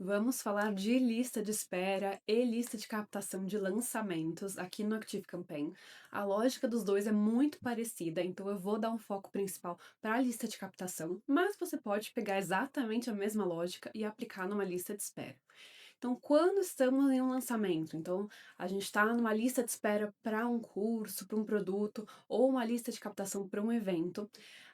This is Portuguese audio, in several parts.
Vamos falar de lista de espera e lista de captação de lançamentos aqui no ActiveCampaign. A lógica dos dois é muito parecida, então eu vou dar um foco principal para a lista de captação, mas você pode pegar exatamente a mesma lógica e aplicar numa lista de espera. Então, quando estamos em um lançamento, então a gente está numa lista de espera para um curso, para um produto ou uma lista de captação para um evento,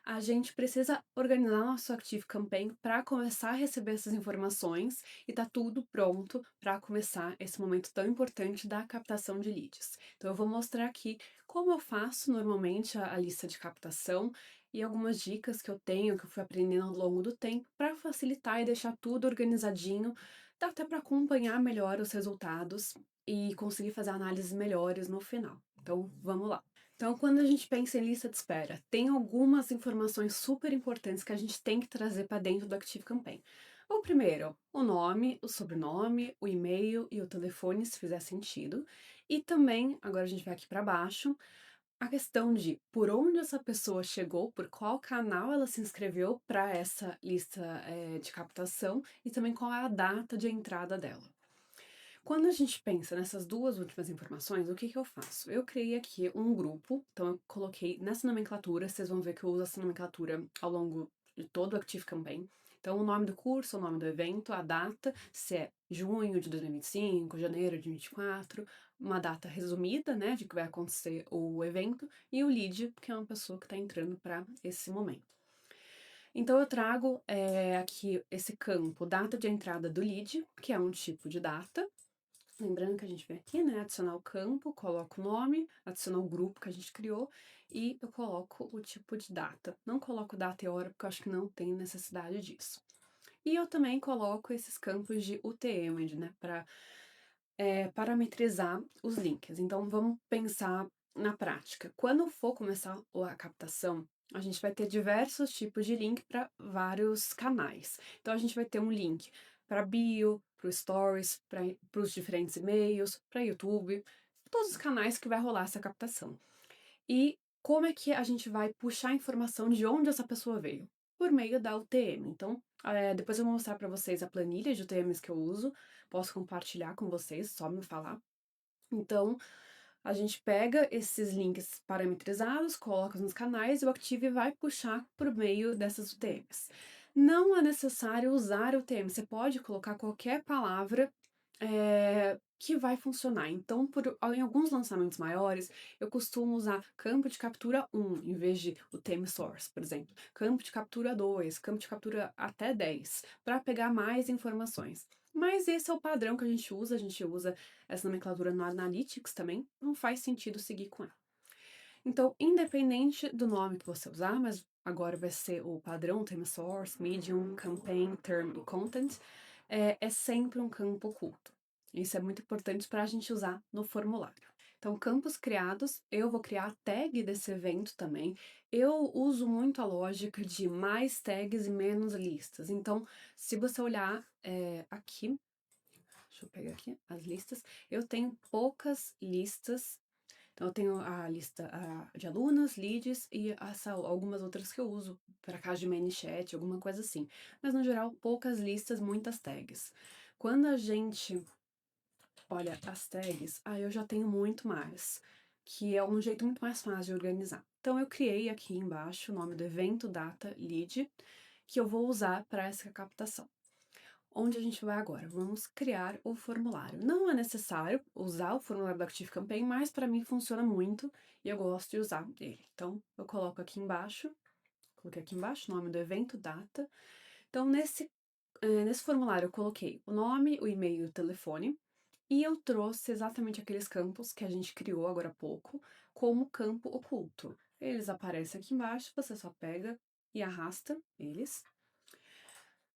a gente precisa organizar nosso Active Campaign para começar a receber essas informações e tá tudo pronto para começar esse momento tão importante da captação de leads. Então, eu vou mostrar aqui como eu faço normalmente a lista de captação e algumas dicas que eu tenho, que eu fui aprendendo ao longo do tempo, para facilitar e deixar tudo organizadinho. Dá até para acompanhar melhor os resultados e conseguir fazer análises melhores no final. Então, vamos lá. Então, quando a gente pensa em lista de espera, tem algumas informações super importantes que a gente tem que trazer para dentro do ActiveCampaign. O primeiro, o nome, o sobrenome, o e-mail e o telefone, se fizer sentido. E também, agora a gente vai aqui para baixo, a questão de por onde essa pessoa chegou, por qual canal ela se inscreveu para essa lista, de captação e também qual é a data de entrada dela. Quando a gente pensa nessas 2 últimas informações, o que que eu faço? Eu criei aqui um grupo, então eu coloquei nessa nomenclatura, vocês vão ver que eu uso essa nomenclatura ao longo de todo o ActiveCampaign. Então, o nome do curso, o nome do evento, a data, se é junho de 2025, janeiro de 24, uma data resumida, né, de que vai acontecer o evento, e o lead, que é uma pessoa que está entrando para esse momento. Então, eu trago aqui esse campo, data de entrada do lead, que é um tipo de data. Lembrando que a gente vem aqui, né, adicionar o campo, coloco o nome, adicionar o grupo que a gente criou e eu coloco o tipo de data. Não coloco data e hora porque eu acho que não tem necessidade disso. E eu também coloco esses campos de UTM, né, para parametrizar os links. Então vamos pensar na prática. Quando for começar a captação, a gente vai ter diversos tipos de link para vários canais. Então a gente vai ter um link para bio, para stories, para os diferentes e-mails, para YouTube, todos os canais que vai rolar essa captação. E como é que a gente vai puxar a informação de onde essa pessoa veio? Por meio da UTM. Então, depois eu vou mostrar para vocês a planilha de UTMs que eu uso, posso compartilhar com vocês, só me falar. Então, a gente pega esses links parametrizados, coloca nos canais e o Active vai puxar por meio dessas UTMs. Não é necessário usar UTM, você pode colocar qualquer palavra que vai funcionar. Então, em alguns lançamentos maiores, eu costumo usar campo de captura 1 em vez de o theme source, por exemplo. Campo de captura 2, campo de captura até 10, para pegar mais informações. Mas esse é o padrão que a gente usa essa nomenclatura no Analytics também, não faz sentido seguir com ela. Então, independente do nome que você usar, mas agora vai ser o padrão, theme source, medium, campaign, term e content, é sempre um campo oculto. Isso é muito importante para a gente usar no formulário. Então, campos criados, eu vou criar a tag desse evento também. Eu uso muito a lógica de mais tags e menos listas. Então, se você olhar aqui, deixa eu pegar aqui as listas, eu tenho poucas listas. Então, eu tenho a lista de alunos, leads e algumas outras que eu uso para caso de ManyChat, alguma coisa assim. Mas, no geral, poucas listas, muitas tags. Quando a gente olha as tags, aí eu já tenho muito mais, que é um jeito muito mais fácil de organizar. Então, eu criei aqui embaixo o nome do evento, data, lead, que eu vou usar para essa captação. Onde a gente vai agora? Vamos criar o formulário. Não é necessário usar o formulário do ActiveCampaign, mas para mim funciona muito e eu gosto de usar ele. Então, eu coloco aqui embaixo, coloquei aqui embaixo o nome do evento, data. Então, nesse formulário eu coloquei o nome, o e-mail e o telefone. E eu trouxe exatamente aqueles campos que a gente criou agora há pouco, como campo oculto. Eles aparecem aqui embaixo, você só pega e arrasta eles.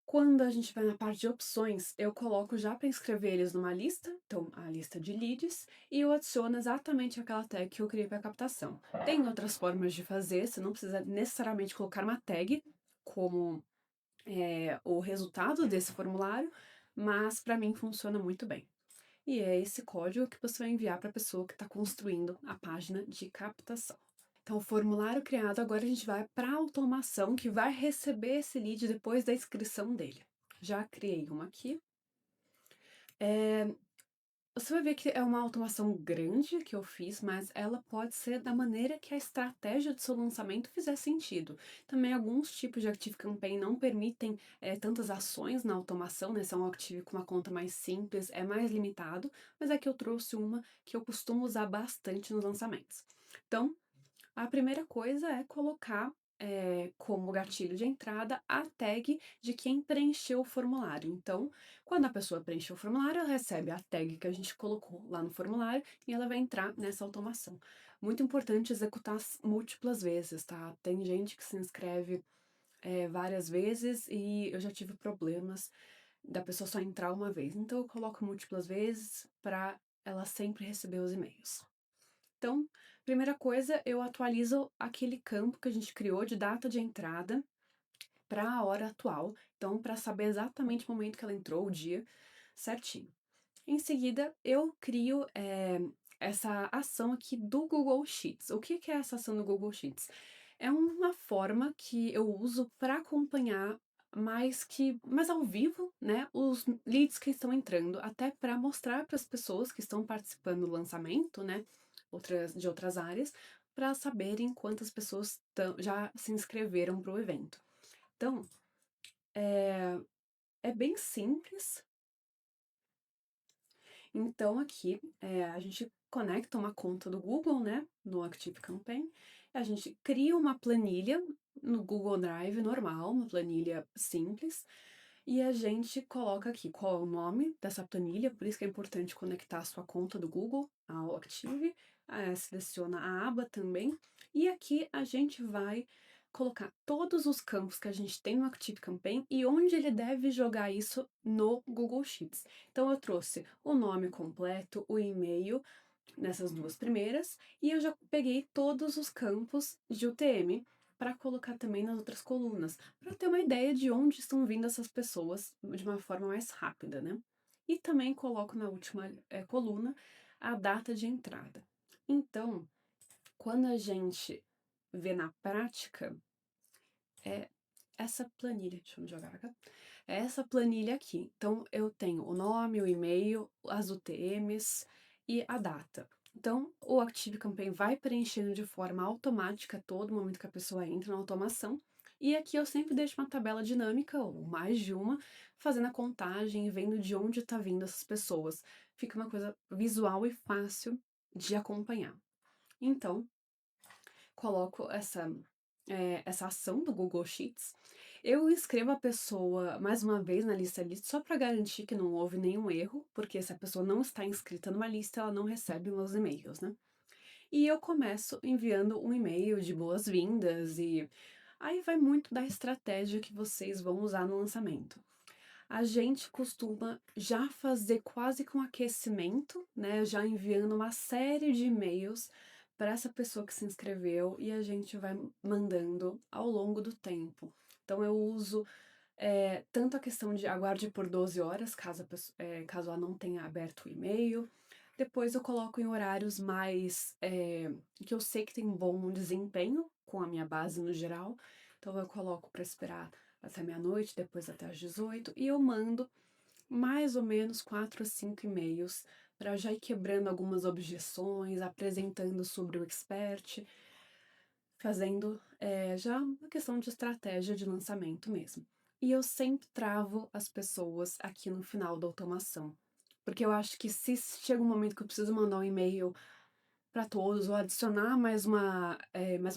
Quando a gente vai na parte de opções, eu coloco já para inscrever eles numa lista, então a lista de leads, e eu adiciono exatamente aquela tag que eu criei para captação. Tem outras formas de fazer, você não precisa necessariamente colocar uma tag como o resultado desse formulário, mas para mim funciona muito bem. E é esse código que você vai enviar para a pessoa que está construindo a página de captação. Então, o formulário criado, agora a gente vai para a automação que vai receber esse lead depois da inscrição dele. Já criei uma aqui. Eh, Você vai ver que é uma automação grande que eu fiz, mas ela pode ser da maneira que a estratégia do seu lançamento fizer sentido. Também alguns tipos de Active Campaign não permitem tantas ações na automação, né? Se é um Active com uma conta mais simples, é mais limitado, mas aqui eu trouxe uma que eu costumo usar bastante nos lançamentos. Então, a primeira coisa é colocar, como gatilho de entrada a tag de quem preencheu o formulário. Então, quando a pessoa preencheu o formulário, ela recebe a tag que a gente colocou lá no formulário e ela vai entrar nessa automação. Muito importante executar múltiplas vezes, tá? Tem gente que se inscreve, várias vezes e eu já tive problemas da pessoa só entrar uma vez. Então eu coloco múltiplas vezes para ela sempre receber os e-mails. Então, primeira coisa, eu atualizo aquele campo que a gente criou de data de entrada para a hora atual, então para saber exatamente o momento que ela entrou, o dia certinho. Em seguida, eu crio, essa ação aqui do Google Sheets. O que que é essa ação do Google Sheets? É uma forma que eu uso para acompanhar mais ao vivo, né, os leads que estão entrando, até para mostrar para as pessoas que estão participando do lançamento, né, de outras áreas, para saberem quantas pessoas já se inscreveram para o evento. Então, é bem simples. Então aqui, a gente conecta uma conta do Google, né, no Active Campaign, a gente cria uma planilha no Google Drive normal, uma planilha simples, e a gente coloca aqui qual é o nome dessa planilha, por isso que é importante conectar a sua conta do Google ao Active, seleciona a aba também, e aqui a gente vai colocar todos os campos que a gente tem no Active Campaign e onde ele deve jogar isso no Google Sheets. Então eu trouxe o nome completo, o e-mail nessas duas primeiras, e eu já peguei todos os campos de UTM para colocar também nas outras colunas, para ter uma ideia de onde estão vindo essas pessoas de uma forma mais rápida, né? E também coloco na última coluna a data de entrada. Então, quando a gente vê na prática, é essa planilha, deixa eu me jogar pra cá. É essa planilha aqui. Então, eu tenho o nome, o e-mail, as UTMs e a data. Então, o Active Campaign vai preenchendo de forma automática a todo momento que a pessoa entra na automação. E aqui eu sempre deixo uma tabela dinâmica, ou mais de uma, fazendo a contagem e vendo de onde está vindo essas pessoas. Fica uma coisa visual e fácil de acompanhar. Então, coloco essa ação do Google Sheets, eu inscrevo a pessoa mais uma vez na lista só para garantir que não houve nenhum erro, porque se a pessoa não está inscrita numa lista, ela não recebe meus e-mails, né? E eu começo enviando um e-mail de boas-vindas e aí vai muito da estratégia que vocês vão usar no lançamento. A gente costuma já fazer quase que um aquecimento, né, já enviando uma série de e-mails para essa pessoa que se inscreveu e a gente vai mandando ao longo do tempo. Então eu uso, tanto a questão de aguarde por 12 horas, caso ela não tenha aberto o e-mail. Depois eu coloco em horários mais, que eu sei que tem um bom desempenho com a minha base no geral, então eu coloco para esperar até meia-noite, depois até às 18, e eu mando mais ou menos 4 a 5 e-mails para já ir quebrando algumas objeções, apresentando sobre o expert, fazendo já uma questão de estratégia de lançamento mesmo. E eu sempre travo as pessoas aqui no final da automação, porque eu acho que se chega um momento que eu preciso mandar um e-mail para todos ou adicionar mais uma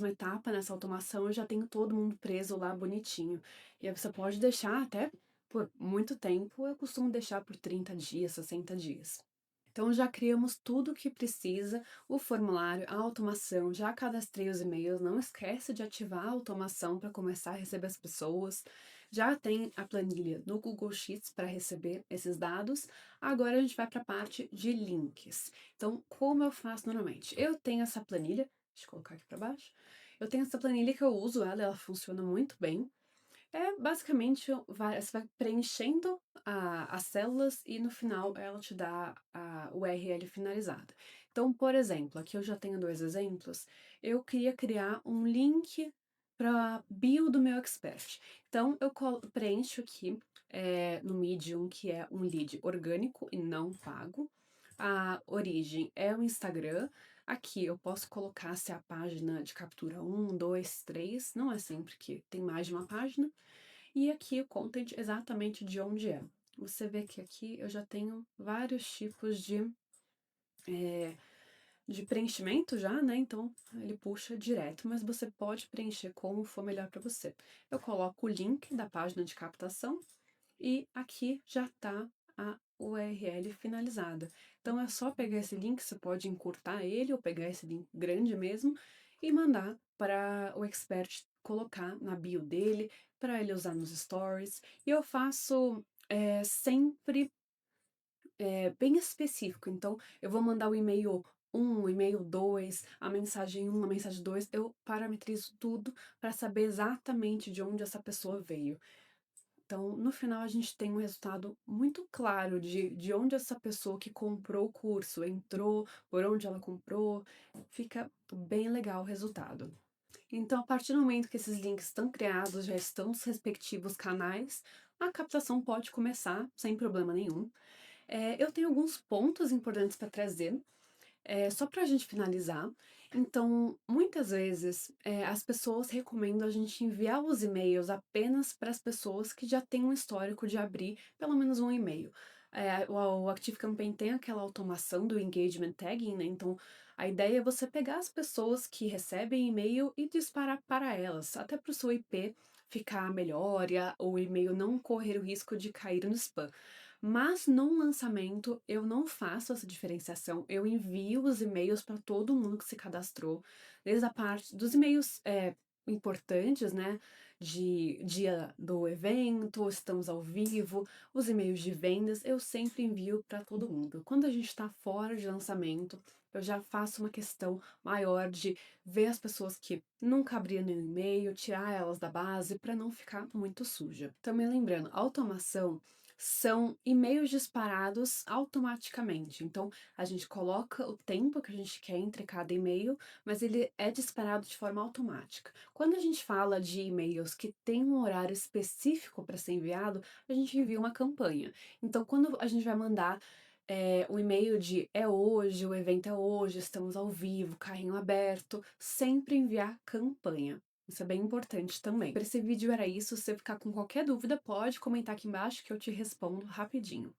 etapa nessa automação, eu já tenho todo mundo preso lá bonitinho. E aí você pode deixar até por muito tempo, eu costumo deixar por 30 dias, 60 dias. Então já criamos tudo o que precisa, o formulário, a automação, já cadastrei os e-mails, não esquece de ativar a automação para começar a receber as pessoas. Já tem a planilha no Google Sheets para receber esses dados. Agora a gente vai para a parte de links. Então, como eu faço normalmente? Eu tenho essa planilha, deixa eu colocar aqui para baixo. Eu tenho essa planilha que eu uso ela funciona muito bem. É basicamente você vai preenchendo as células e no final ela te dá a URL finalizada. Então, por exemplo, aqui eu já tenho dois exemplos. Eu queria criar um link para bio do meu expert. Então, eu preencho aqui no Medium, que é um lead orgânico e não pago. A origem é o Instagram. Aqui eu posso colocar se é a página de captura 1, 2, 3, não é sempre que tem mais de uma página. E aqui o content exatamente de onde é. Você vê que aqui eu já tenho vários tipos de preenchimento já, né? Então ele puxa direto, mas você pode preencher como for melhor para você. Eu coloco o link da página de captação e aqui já tá a URL finalizada. Então é só pegar esse link, você pode encurtar ele ou pegar esse link grande mesmo e mandar para o expert colocar na bio dele, para ele usar nos stories. E eu faço sempre bem específico. Então, eu vou mandar o e-mail 1, o e-mail 2, a mensagem 1, a mensagem 2, eu parametrizo tudo para saber exatamente de onde essa pessoa veio. Então, no final, a gente tem um resultado muito claro de onde essa pessoa que comprou o curso entrou, por onde ela comprou, fica bem legal o resultado. Então, a partir do momento que esses links estão criados, já estão nos respectivos canais, a captação pode começar sem problema nenhum. Eu tenho alguns pontos importantes para trazer, só para a gente finalizar. Então, muitas vezes, as pessoas recomendam a gente enviar os e-mails apenas para as pessoas que já têm um histórico de abrir pelo menos um e-mail. O ActiveCampaign tem aquela automação do engagement tagging, né? Então, a ideia é você pegar as pessoas que recebem e-mail e disparar para elas, até para o seu IP ficar melhor e o e-mail não correr o risco de cair no spam. Mas no lançamento eu não faço essa diferenciação, eu envio os e-mails para todo mundo que se cadastrou, desde a parte dos e-mails importantes, né? De dia do evento, estamos ao vivo, os e-mails de vendas, eu sempre envio para todo mundo. Quando a gente está fora de lançamento, eu já faço uma questão maior de ver as pessoas que nunca abriram nenhum e-mail, tirar elas da base para não ficar muito suja. Também lembrando, automação são e-mails disparados automaticamente. Então, a gente coloca o tempo que a gente quer entre cada e-mail, mas ele é disparado de forma automática. Quando a gente fala de e-mails que têm um horário específico para ser enviado, a gente envia uma campanha. Então, quando a gente vai mandar um e-mail de é hoje, o evento é hoje, estamos ao vivo, carrinho aberto, sempre enviar campanha. Isso é bem importante também. Para esse vídeo era isso. Se você ficar com qualquer dúvida, pode comentar aqui embaixo que eu te respondo rapidinho.